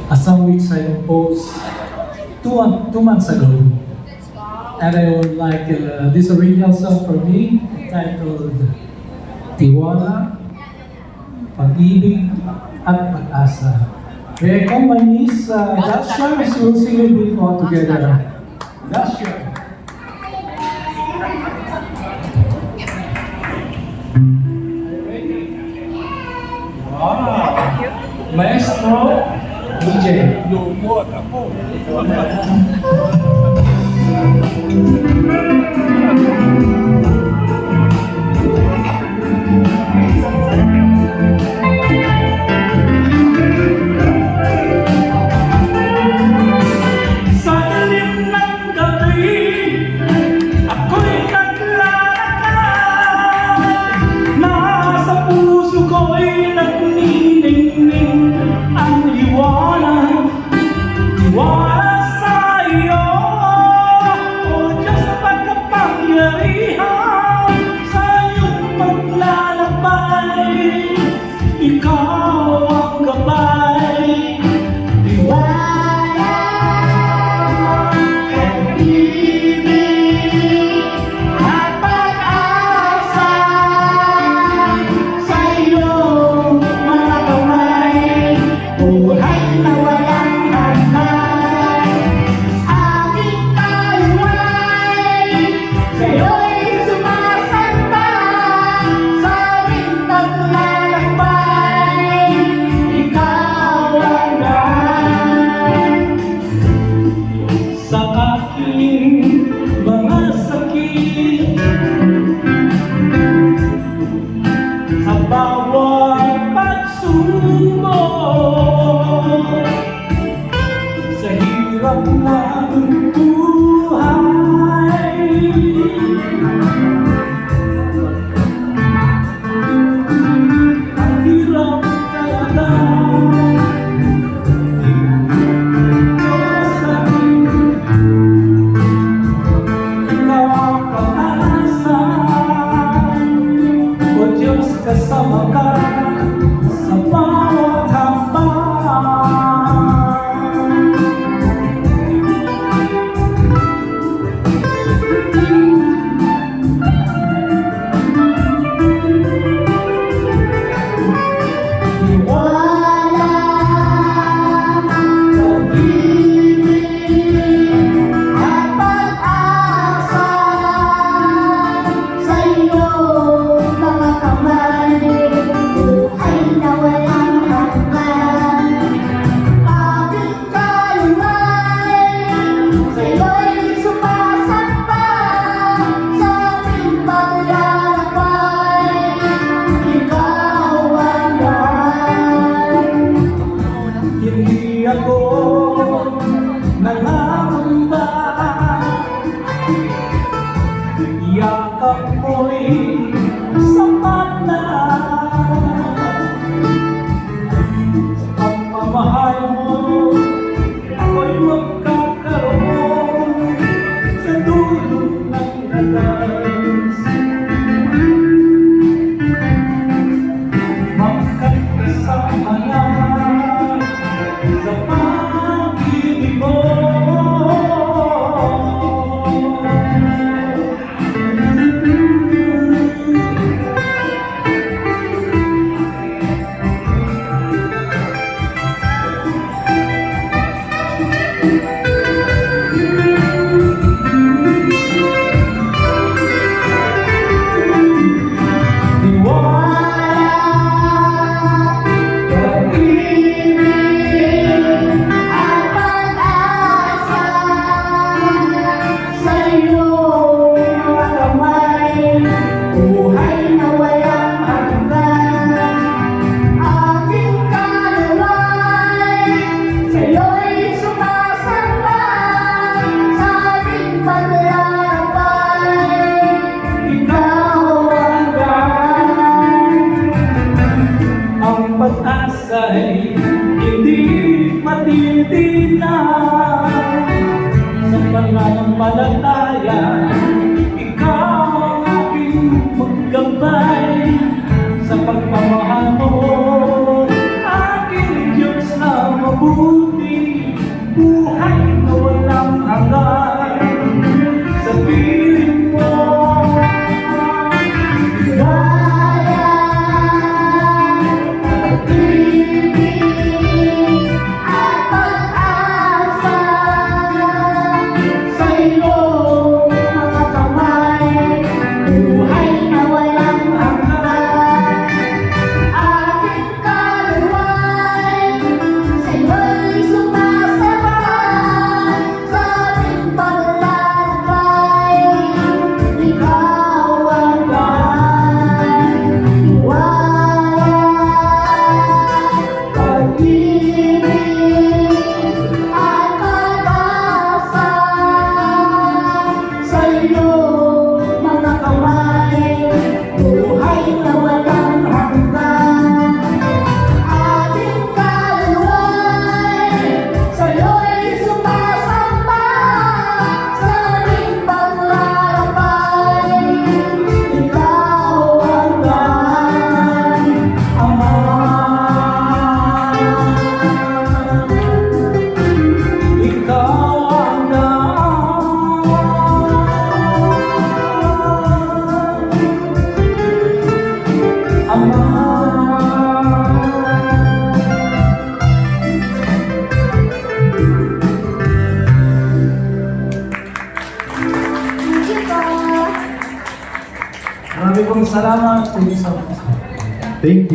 a song which I composed two months ago. And I would like this original song for me, titled Tiwala, Pag-ibig at Pag-asa. The accompanies Dasha, so we'll sing it all together. Dasha. Wow! Maestro DJ. Lumot ako. Sa dilim ng gabi, ako'y naglalakad. Nasa puso ko'y nagniningning ang liwanag. Tiwala sa iyo, o Diyos pagkapangyarihan. Sa iyong paglalakbay, ikaw ang gabay. Tiwala, pag-ibig at pag-asa sa iyong mga kamay. Buhay na walang hanggan, aking kaluway. Sa'yo'y sumasamba sa aming paglalakbay. Ikaw ang lahat sa aking mga sakit, sa bawat pagsubok, sa hirap ng buhay. Ang hirap talaga, Diyos aking, ikaw ang pag-asa. O Diyos, kasama ka sa bawat hakbang. Tiwala, pag-ibig at pag-asa sa iyong mga kamay. Buhay na walang hanggan, aking kaluway. Sa'yo'y sumasamba sa aming paglalakbay. Ikaw ang lahat. Hindi ako nangangamba, yakap mo'y sapat na. Sa pagmamahal mo, ako'y magkakaroon sa dulo ng dagas. Magkakasama na sa pag-ibig mo. Pag-asa'y hindi matitinag sa pananampalataya. Ikaw ang aking maggabay sa pagmamahal mo, aking Diyos na mabuti. salamat. Thank you so much. Thank you.